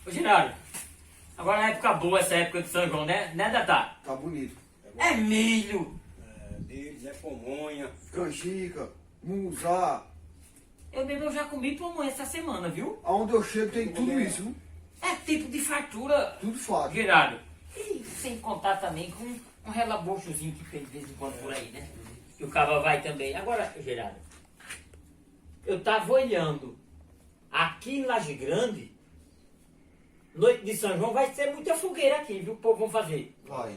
Ô, Geraldo, agora é época boa essa época de São João, né? Né, Datá? Tá bonito. É milho. Deles é pamonha. Canjica, munguzá. Eu já comi pamonha essa semana, viu? Aonde eu chego tem tudo isso, viu? É tipo de fartura, Tudo fácil. Geraldo. E sem contar também com um relabochozinho que tem de vez em quando por aí, né? Que o cava vai também. Agora, Geraldo, eu tava olhando aqui em Laje Grande, noite de São João, vai ser muita fogueira aqui, viu? O povo vão fazer. Vai.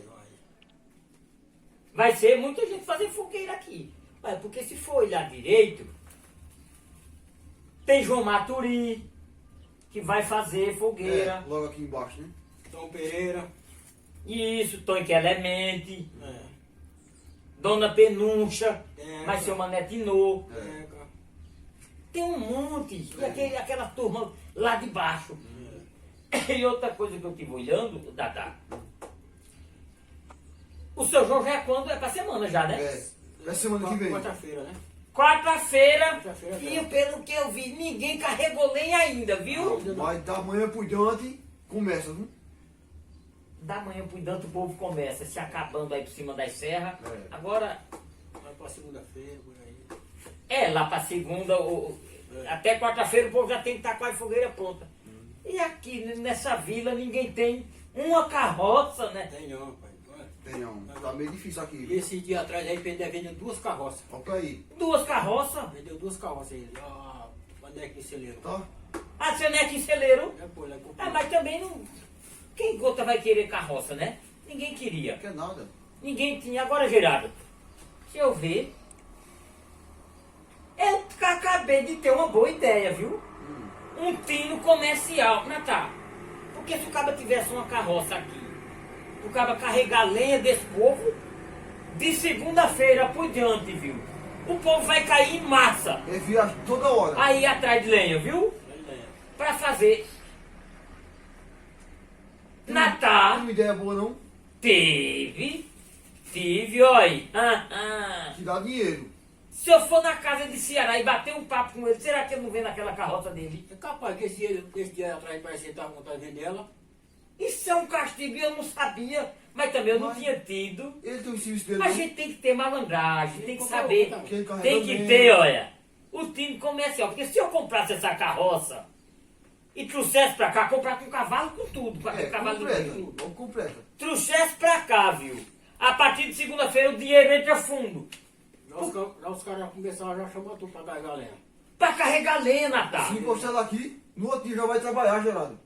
Vai ser muita gente fazer fogueira aqui. Mas porque se for olhar direito, tem João Maturi, que vai fazer fogueira. É, logo aqui embaixo, né? Tom Pereira. Isso, Tonho Clemente, É. Dona Penuncha, É, mas seu Mané Tinô. É, cara. Tem um monte. E aquela turma lá de baixo. E outra coisa que eu estive olhando, Dadá. O seu João já é quando? É pra semana já, né? É semana que vem. Quarta-feira, né? Quarta-feira. Quarta-feira, E tá. pelo que eu vi, ninguém carregou lenha ainda, viu? Mas da manhã por diante começa, viu? Da manhã por diante o povo começa se acabando aí por cima das serras. É. Agora, Vai pra segunda-feira, por aí. lá pra segunda, até quarta-feira o povo já tem que estar com a fogueira pronta. E aqui nessa vila ninguém tem uma carroça, né? Tem não, pai. Tem não. Tá meio difícil E aqui. esse dia atrás aí vendeu duas carroças. Olha aí. Duas carroças. Vendeu duas carroças aí. Ah, quando é que celeiro? Tá? Ah, você não é aqui celeiro? É, pô, ele é Ah, mas também não. Quem gota vai querer carroça, né? Ninguém queria. Não quer nada. Ninguém tinha. Agora, Gerardo, deixa eu ver. Eu acabei de ter uma boa ideia, viu? Um tino comercial. Natal. Porque se o cara tivesse uma carroça aqui, o cara carregar lenha desse povo, de segunda-feira por diante, viu? O povo vai cair em massa É viagem toda hora. aí atrás de lenha, viu? Pra fazer. Tem Natal. uma ideia boa não? Tive, olha. Que dá dinheiro. Se eu for na casa de Ceará e bater um papo com ele, será que ele não vem naquela carroça dele? É capaz que esse dia atrás parece que ele tava com vontade de vender ela. Isso é um castigo e eu não sabia, mas também eu não Mas- tinha tido. Ele tem o serviço dele. A não? gente tem que ter malandragem, tem que Ele saber, comprou, quem carrega tem que bem. ter, olha, o time comercial. Porque se eu comprasse essa carroça e trouxesse pra cá, comprar com cavalo com tudo, com É, cavalo completa. de Vamos completa. trouxesse pra cá, viu? A partir de segunda-feira o dinheiro entra fundo. Já os caras começaram já chamando tu pra carregar lenha. Pra carregar lenha, Natal. Se encostar ela aqui, no outro dia já vai trabalhar, Geraldo.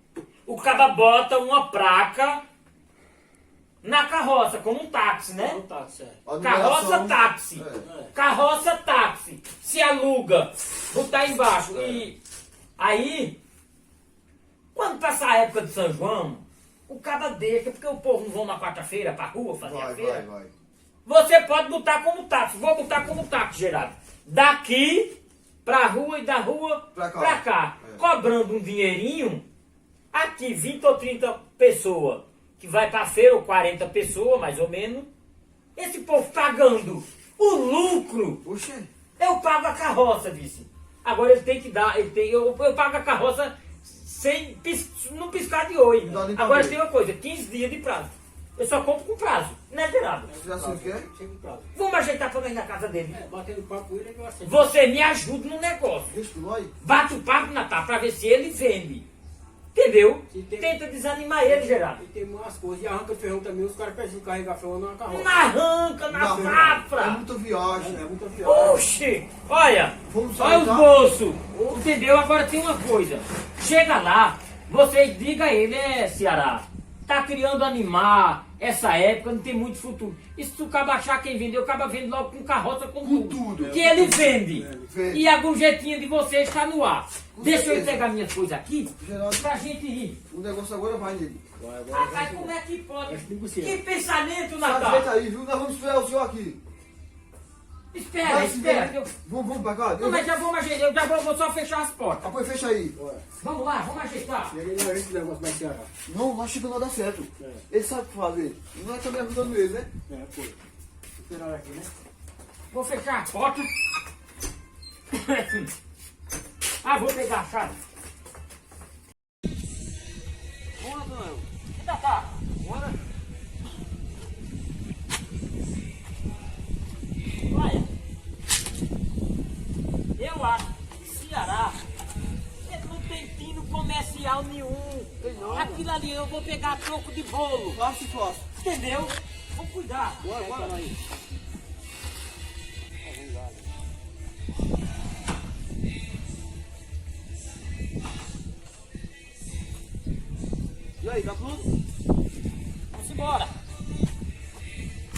O cara bota uma placa na carroça, como um táxi, né? Não tá certo. A Carroça numeração- táxi. É. Carroça táxi. Se aluga. Botar embaixo. E aí, quando passar a época de São João, o cara deixa, porque o povo não vão na quarta-feira pra rua fazer a Vai, feira. vai. Você pode botar como táxi. Vou botar como táxi, Gerardo. Daqui pra rua e da rua Pra pra cá. cá. É. Cobrando um dinheirinho. Aqui 20 ou 30 pessoas que vai pra feira, ou 40 pessoas, mais ou menos. Esse povo pagando o lucro. Oxê. Eu pago a carroça, disse. Agora ele tem que dar, eu pago a carroça sem não piscar de olho. Não dá nem pra Agora ver. tem uma coisa, 15 dias de prazo. Eu só compro com prazo, né, Gerardo? Você assim quer? Chega em prazo. Vamos ajeitar pra nós na casa dele. É, batendo papo com ele, eu aceito. Você me ajuda no negócio. Deixa tu aí. Bate o papo, Natal, pra ver se ele vende. Entendeu? Se tem- Tenta desanimar ele, Gerardo. E tem umas coisas. E arranca ferrão também, os caras precisam carregar ferrão numa carroça. Na arranca, na É safra. muita viagem. É muita viagem. Oxi! Olha! Vamos Olha os sair, tá? bolsos! Entendeu? Agora tem uma coisa. Chega lá, vocês digam a ele, Ceará, tá criando animar, essa época não tem muito futuro. E se tu acaba achar quem vendeu, acaba vende logo com carroça, com tudo. Que ele vende. Vende. E a gorjetinha de vocês está no ar. Com Deixa eu certeza. entregar minhas coisas aqui, Geraldo, pra gente ir. o negócio agora vai nele. Rapaz, como é que pode? Vai se negociar. Que pensamento, Tá Natal? jeito aí, viu? Nós vamos esperar o senhor aqui. Espera, Vai se espera. ver. Eu... Vamos pra cá? Não, mas já vou só fechar as portas. Ah, pois fecha aí. Vamos lá, vamos ajeitar. E ele não é esse negócio mais Ceará. Não, nós chegamos a dar certo. É. Ele sabe o que fazer. Não é também ajudando ele, né? É, pô. Vou esperar aqui, né? Vou fechar a porta. Vou pegar a chave. Bora, Daniel. Ainda tá. Bora. Olha, eu acho que Ceará ele não tem pino comercial nenhum. Tem não, Aquilo ali eu vou pegar troco de bolo. Fácil, fácil. Entendeu? Vamos cuidar. Bora, bora. aí. E aí, tá tudo? Vamos embora.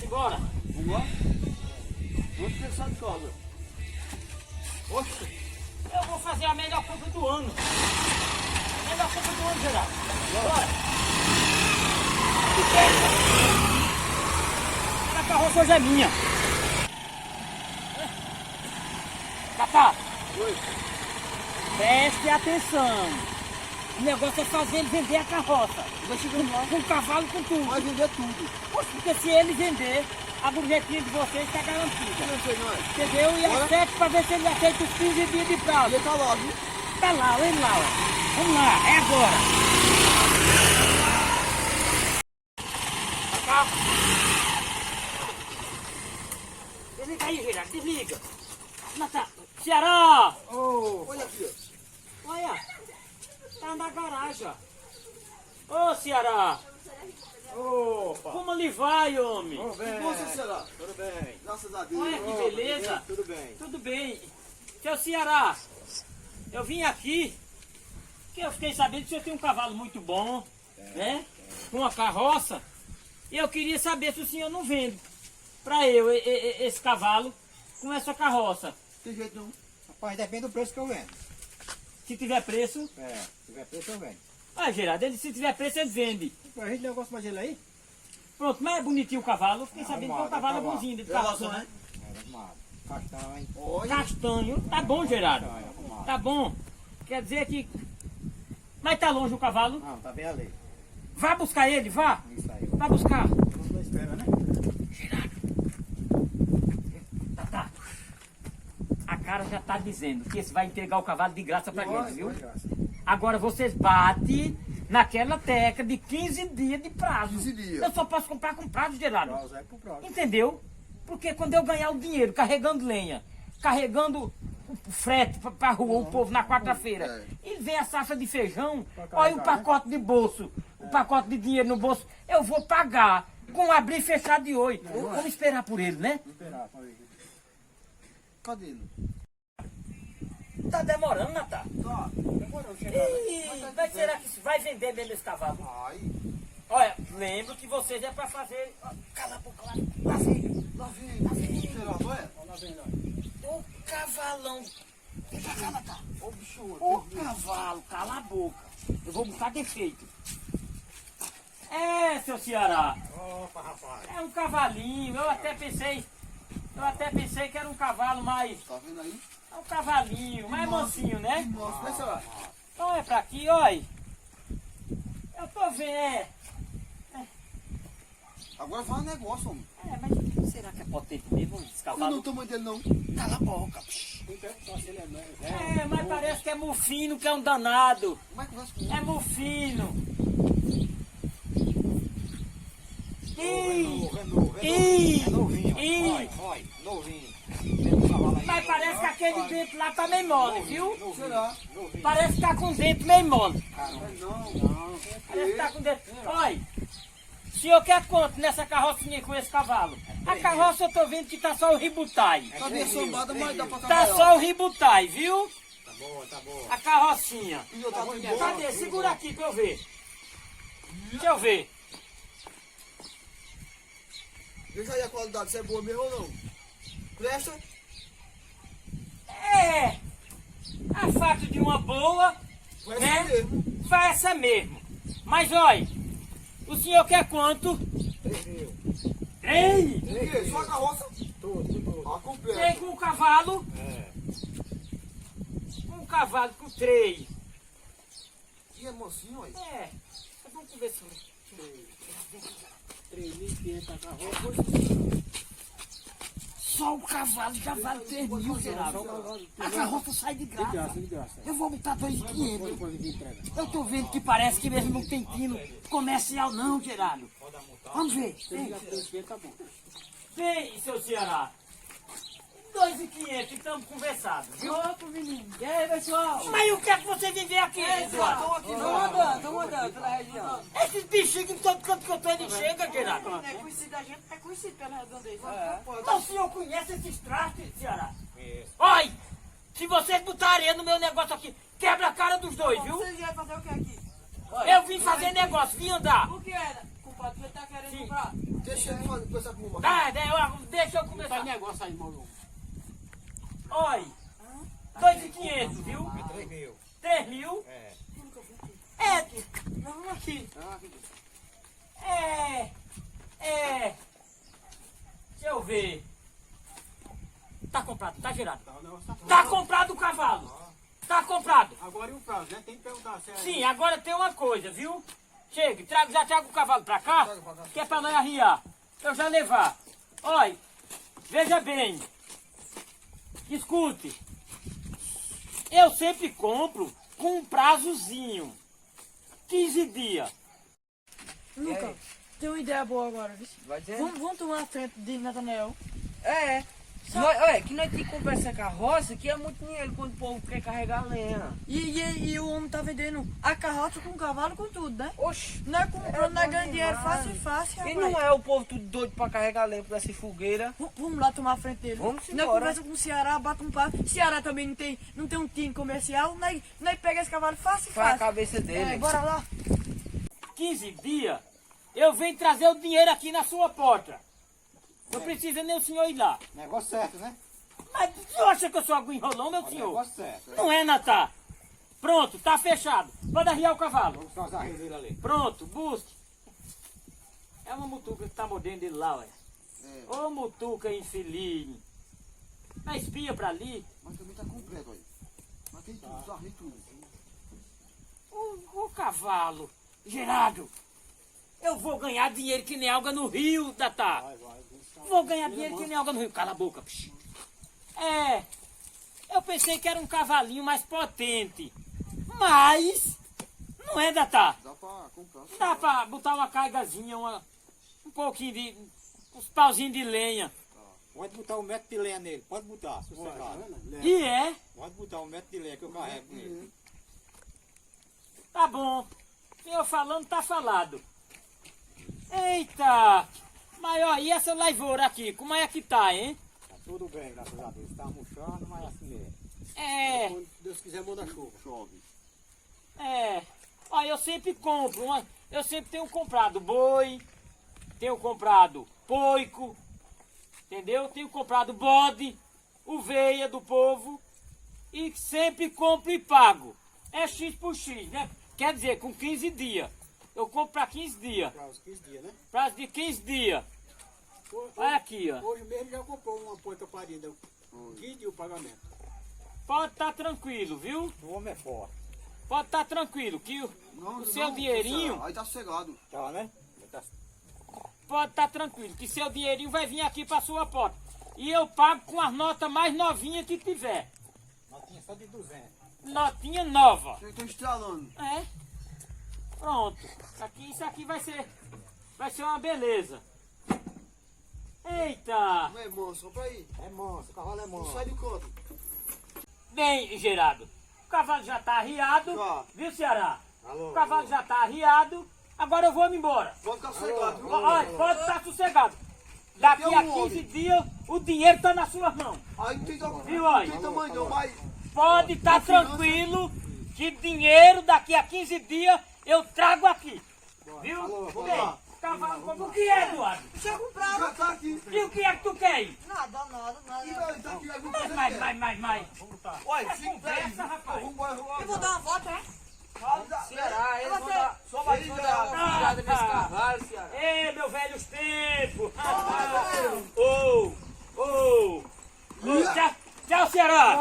Embora. Vamos lá? Vamos pensar de casa. Oxe, eu vou fazer a melhor compra do ano. Melhor compra do ano, Geraldo. Bora. A carroça hoje é minha. Capá, Oi. preste atenção. O negócio é fazer ele vender a carroça. Vai chegando lá. Com o cavalo, com tudo. Vai vender tudo. Poxa, porque se ele vender, a gorjetinha de vocês está garantida. Não sei nós. Entendeu? E Bora. acerto para ver se ele aceita os 15 dias de prazo. Ele tá lá, viu? Tá lá, vem lá, ó. Vamos lá, é agora. Tá. Desliga aí, Gerardo, desliga. Natal. Ceará! Olha aqui, ó. Olha, tá na garagem, ó. Ô, Ceará! Opa! Como lhe vai, homem? Tudo bem. Você será? Tudo bem. Graças a Deus. Olha que beleza. Tudo bem. Tudo bem. Seu Ceará, eu vim aqui, que eu fiquei sabendo que o senhor tem um cavalo muito bom, né? Com uma carroça. E eu queria saber se o senhor não vende pra eu esse cavalo com essa carroça. Tem jeito não. Rapaz, depende do preço que eu vendo. Se tiver preço. É, se tiver preço eu vendo. Ah, Gerardo, ele, se tiver preço, ele vende. A gente negócio mais ele aí? Pronto, mas é bonitinho o cavalo. Eu fiquei sabendo que é um arrumado, cavalo cavalo. bonzinho de Relação, carroça, né? né? É, arrumado. Castanho. Olha. Castanho. Tá bom, Gerardo. Castanho, arrumado. Tá bom. Quer dizer que... Mas tá longe o cavalo. Não, tá bem ali. Vá buscar ele, vá. Isso aí. Vá buscar. Vamos na espera, né? Tá. A cara já tá dizendo que esse vai entregar o cavalo de graça pra gente, viu? Agora vocês batem naquela tecla de 15 dias de prazo. 15 dias. Eu só posso comprar com prazo, Gerardo. Prazo é pro prazo. Entendeu? Porque quando eu ganhar o dinheiro carregando lenha, carregando o frete pra rua, o povo na quarta-feira, e vem a safra de feijão, olha o pacote de bolso, o pacote de dinheiro no bolso, eu vou pagar com abrir e fechar de olho. Vamos esperar por ele, né? Vamos esperar, pra ver. Cadê ele? Tá demorando, Natal. Tá. Demorou chegar. Ih, mas será que vai vender mesmo esse cavalo? Ai. Olha, lembro que vocês é pra fazer... ó, cala a boca lá. Lá vem. Lá vem. Será, não é? Lá vem nós. Ô cavalão. Vem pra cá, Natal. Ô, bicho. Ô cavalo, cala a boca. Eu vou botar defeito. É, seu Ceará. Opa, rapaz. É um cavalinho. Eu até pensei que era um cavalo mais... Tá vendo aí? É um cavalinho, mais mansinho, né? Nossa, né, será? Olha pra aqui, olha. Eu tô vendo, Agora vai um negócio, homem. mas será que é potente mesmo esse Não é cavalo? o tamanho dele, não. Cala a boca. Tem tempo só se ele é velho. É, mas parece que é mufino, que é um danado. Como é que vai se É mufino. É Ih, novo. Ih, É novinho. ih. Olha, novinho. Tem um cavalo aí. Mas parece que aquele dente lá tá meio mole, viu? será? Novinho. Parece que tá com o dente meio mole. Não. Parece que tá com o dente... Olha, o senhor quer quanto nessa carrocinha com esse cavalo? A carroça eu tô vendo que tá só o ributai. Tá bem sambada, mas dá pra Tá trabalhar. só o ributai, viu? Tá bom. A carrocinha. E eu tá tudo bom. Cadê? Segura aqui pra eu ver. Deixa eu ver. Veja aí a qualidade, se é boa mesmo ou não. Presta? É. A fato de uma boa, Vai né? ser mesmo. Foi essa mesmo. Mas olha, o senhor quer quanto? 3 mil. Ei! O quê? Só a carroça? Tudo. Ah, completa. Tem com o cavalo, É. com o cavalo com 3. E é mocinho, aí. É. Vamos ver se... 3.500 a carroça. Só o cavalo já vale 3 mil, Geraldo. A carroça sai de graça. De graça. Eu vou botar 2.500. Depois de entrega. Eu tô vendo que parece que mesmo não tem pino comercial não, Geraldo. Vamos ver. Vem, Tá bom. vem, seu Ceará. 2.500, estamos conversados, viu? Opa, menino. E aí, pessoal? Mas o que é que você vive aqui, Eduardo? Estamos andando pela região. Esses bichinhos em todo canto que eu tô, ele chega, Geraldo. Não é conhecido, a gente é conhecido pela redondeza. Então o senhor conhece esses trastes, Ceará? Olha, se vocês botarem areia no meu negócio aqui, quebra a cara dos dois, viu? Vocês vieram fazer o que aqui? Eu vim fazer negócio, vim andar. O que era? Compadre, você tá querendo comprar? Deixa ele conversar com o mamãe. Deixa eu Tá começar. negócio aí, Mauro. Olha, 2.500, viu? 3 mil. 3 mil? Vamos aqui. Deixa eu ver. Tá comprado, tá girado. Tá, o negócio tá Tá comprado o cavalo. Tá comprado. Agora e o prazo, né? Tem que perguntar se é... Sim, agora tem uma coisa, viu? Chega, já traga o cavalo pra cá, que é pra nós arriar. Eu já levar. Olha, veja bem. Escute. Eu sempre compro com um prazozinho. 15 dias. Nunca. Tem uma ideia boa agora, viu? Vai dizer? Vamos tomar a frente de Natanael. É. Olha, que nós temos que comprar essa carroça, que é muito dinheiro quando o povo quer carregar lenha. E o homem tá vendendo a carroça com o cavalo, com tudo, né? Oxi. Não é comprando, não é bom ganhando dinheiro demais. fácil, E rapaz. não é o povo tudo doido pra carregar lenha pra essa fogueira. Vamos lá tomar a frente dele. Vamos Nós embora. conversa com o Ceará, bate um papo. Ceará também não tem um time comercial. Nós pega esse cavalo fácil. Faz a cabeça dele. É, bora lá. 15 dias, eu venho trazer o dinheiro aqui na sua porta. Não precisa nem o senhor ir lá. Negócio certo, né? Mas o senhor acha que eu sou algum enrolão, meu senhor? Negócio certo. Não é, Natá? Pronto, tá fechado. Pode arriar o cavalo. Vamos fazer a rede ali. Pronto, busque. É uma mutuca que tá mordendo ele lá, ué. Ô mutuca infeliz. A espia pra ali. Mas também tá completo aí. Mas tem tudo, só arrei tudo. O cavalo. Gerardo, eu vou ganhar dinheiro que nem alga no rio, Tatá. Vou ganhar dinheiro que nem alga no rio. Cala a boca, psh. Eu pensei que era um cavalinho mais potente. Mas, não é, Tatá? Dá pra comprar. Dá pra botar uma cargazinha, um pouquinho de... uns pauzinhos de lenha. Pode botar 1 metro de lenha nele, pode botar, sossegado. E é? Pode botar 1 metro de lenha que eu carrego nele. Tá bom. Eu falando, tá falado. Eita! Mas ó, e essa lavoura aqui, como é que tá, hein? Tá tudo bem, graças a Deus. Tá murchando, mas assim mesmo. Quando Deus quiser, manda chuva. Chove. Ó, eu sempre compro, eu sempre tenho comprado boi, tenho comprado porco, entendeu? Tenho comprado bode, ovelha do povo e sempre compro e pago. É X por X, né? Quer dizer, com 15 dias. Eu compro para 15 dias. Prazo 15 dias, né? Prazo de 15 dias. Olha aqui, ó. Hoje mesmo já comprou uma porca parida. 15 dias o pagamento. Pode estar tranquilo, viu? O homem é forte. Pode estar tranquilo, que o seu dinheirinho, Aí tá sossegado. Tá, né? Tá. pode estar tranquilo, que seu dinheirinho vai vir aqui para sua porta. E eu pago com as notas mais novinhas que tiver. Notinha só de 200. Notinha nova. Eu tô estralando. É. Pronto. Isso aqui vai ser uma beleza. Eita. Não é manso, só pra ir. É manso, o cavalo é Não manso. sai do canto. Bem, Gerardo, o cavalo já tá arriado, Já. viu, Ceará? Alô, O cavalo já tá arriado, agora eu vou me embora. Pode ficar sossegado, viu? Olha, pode estar sossegado. Daqui Tem a um 15 dias, o dinheiro tá nas suas mãos. Aí não tem, Viu, olha? não tem tamanho não, mas... Pode estar tranquilo que dinheiro daqui a 15 dias eu trago aqui. Viu? Vamos Bem, lá. cavalo, o que é, Eduardo? Deixa eu comprar. Já tá aqui. E o que é que tu quer ir? Nada. E velho, tá aqui, aí vamos fazer Mais. Olha, É fica conversa, aí. rapaz. Vamos embora, Eu vou dar uma volta, é? Ceará, eles vão Você- dar só uma virada nesse cavalo, Ceará. Ei, meu velhos tempos! Tchau, Ceará!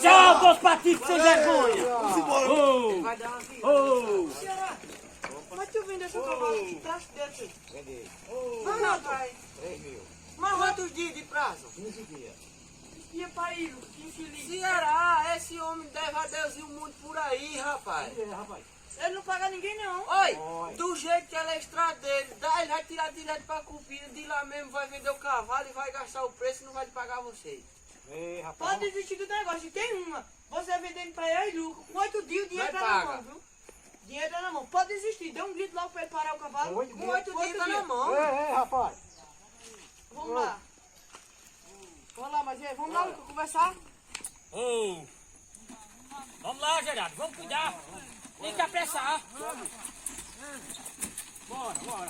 Tchau, dois patifes sem vergonha! Vamos embora. Vai dar uma virada. Ceará, mas tu vendeu seu cavalo, que traste desse? Vendi. Não, pai. 3 mil. Mas quantos dias de prazo? 15 dias. Ia pra ir, que infeliz. Ceará, esse homem deve a Deus e o mundo por aí, rapaz. Rapaz. Ele não paga ninguém, não. Oi, do jeito que ela é estradeira, ele vai tirar direto pra Cupira, de lá mesmo vai vender o cavalo e vai gastar o preço e não vai pagar vocês. Ei, rapaz. Pode desistir do negócio. Tem uma. Você vendendo pra ele e lucro. Com 8 dias o dinheiro Vai tá na paga. mão, viu? Dinheiro tá na mão. Pode desistir. Dê um grito logo pra ele parar o cavalo. Com 8 Com 8 dias tá na mão. Ei, rapaz. Vamos lá. Vamos lá, mas e aí, vamos lá, Lucas, conversar? Ô, vamos lá, Gerardo, vamos cuidar. Tem que apressar. Bora.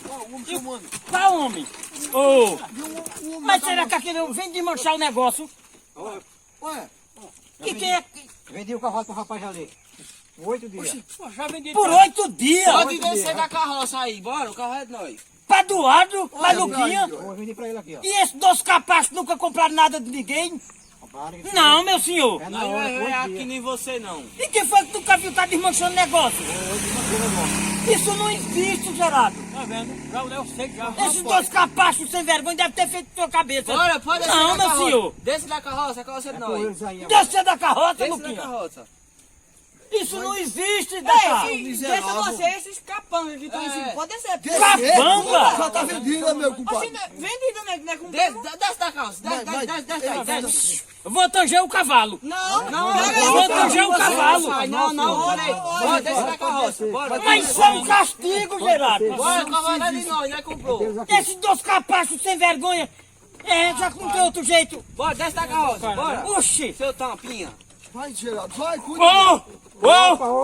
Ó, o homem chamando. Qual homem? Ô, mas será que aquele vem desmanchar o negócio? Ué, E quem é? Vendi o cavalo pro rapaz ali. 8 dias. Já vendi por 8 dias. Pode descer da carroça aí, bora, o carro é de nós. Pra Eduardo, pra Luquinha. Eu vendi pra ele aqui, ó. E esses dois capachos nunca compraram nada de ninguém? Para que- Não, meu senhor. É na hora, 8 dias. nem você não. E quem foi que nunca viu tá desmanchando o negócio? Isso não existe, Gerardo. Tá vendo? Já eu sei já. Esses dois capachos sem vergonha devem ter feito sua cabeça. Bora, pode descer Não, da meu carroça. senhor. Desce da carroça, a carroça é de Com nós. eles aí, ó. Descer da carroça, Desce da Luquinha. carroça. Isso não existe, Dada. Deixa você esses capangas que estão em cima. Pode descer. Capanga! já tá vendido, né, meu Assim, compadre? né, vendido, né, com Desce da carroça, desce aí, desce. Eu vou tanger o cavalo. Não, Eu vou tanger o cavalo. Não, olha aí. Bora, desce da carroça, bora. Mas isso é um castigo, Gerardo. Bora, o cavalo é de nós, né, comprou. Esses dois capachos sem vergonha. Já que não tem outro jeito. Bora, desce da carroça, bora. Oxi. Seu tampinha. Vai, Geraldo, vai, cuida.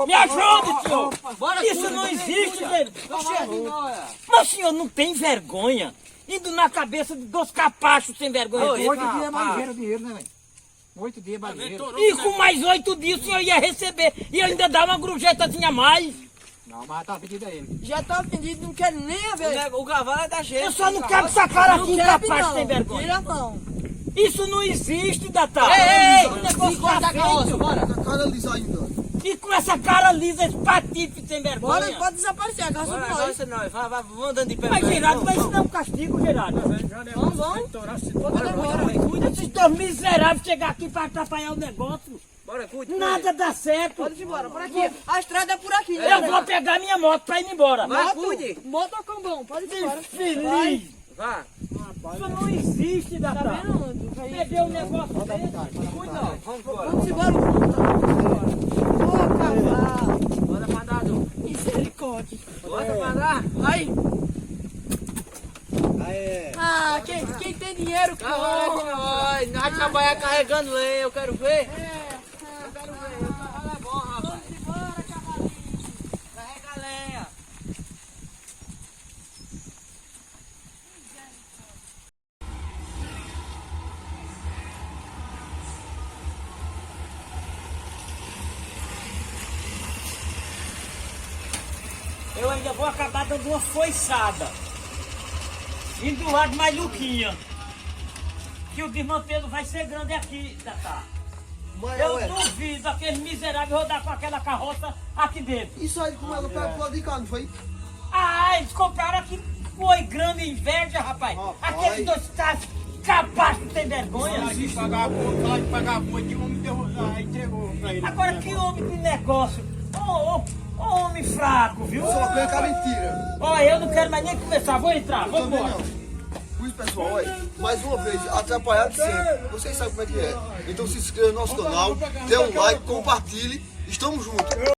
Me ajude, senhor. Bora, Isso não existe, velho. Cavalo é de nós. Mas o senhor não tem vergonha? Indo na cabeça de dois capachos sem vergonha. 8 dias é mais ligeiro o dinheiro, né, velho? 8 dias é mais ligeiro. E com mais 8 dias o senhor ia receber. E ainda dar uma grujetazinha a mais. Não, mas tá pedido a ele. Já tá ofendido, não quero nem ver. O cavalo é da gente. Eu só não quero essa cara aqui, quero, capaz não. sem vergonha. Tira a mão. Isso não existe, Datá. Ei, O negócio corta tá da carroça, feito. bora. Tá cara lisa ainda. E com essa cara lisa, esse patife sem vergonha. Bora, pode desaparecer, a carroça Bora, de agora nós. você não, vamos andando de pé. Mas, Gerardo, mas isso não é um castigo, Gerardo. Vamos. Cuida desses dois miseráveis chegar aqui pra atrapalhar o negócio. Bora, cuide. Nada dá certo. Pode ir embora, por aqui. A estrada é por aqui. Eu vou pegar minha moto pra ir embora. Vai, cuide. Moto ou cambão, pode ir embora. Feliz. Vá. Isso não existe, Tá Datá. vendo? Perdeu o negócio dele. Cuide não, vamos embora. Vamos embora, Ô, cavalo. Bora pra dar, Du. Misericórdia. Bora pra dar. Aí. Aí, Ah, quem tem dinheiro, Cavalo é de compra. nós. Nós vamos trabalhar carregando lenha, eu quero ver. Eu quero ver. O cavalo é bom, rapaz. Vamos embora, cavalinho. Carrega lenha. Eu ainda vou acabar dando uma foiçada. Indo do lado mais Luquinha. Que o desmantelo vai ser grande aqui, Tatá. Mas, Eu ué, duvido aquele miserável rodar com aquela carroça aqui dentro. isso aí como ela pega pro lado de cá, não foi? Ah, eles compraram aqui. Foi grande inveja, rapaz. Rapaz. Aqueles dois caras capazes de ter vergonha. Vai pagar a conta, vai pagar a conta e o homem entregou pra ele. Agora que homem de negócio. Ô, homem fraco, viu? Só perca mentira. Olha, eu não quero mais nem começar. Vou entrar, Eu vamos também embora. não. Por isso, pessoal, olha, mais uma vez, atrapalhado sempre. Vocês sabem como é que é. Então se inscreva no nosso canal, dê um like, compartilhe. Estamos juntos.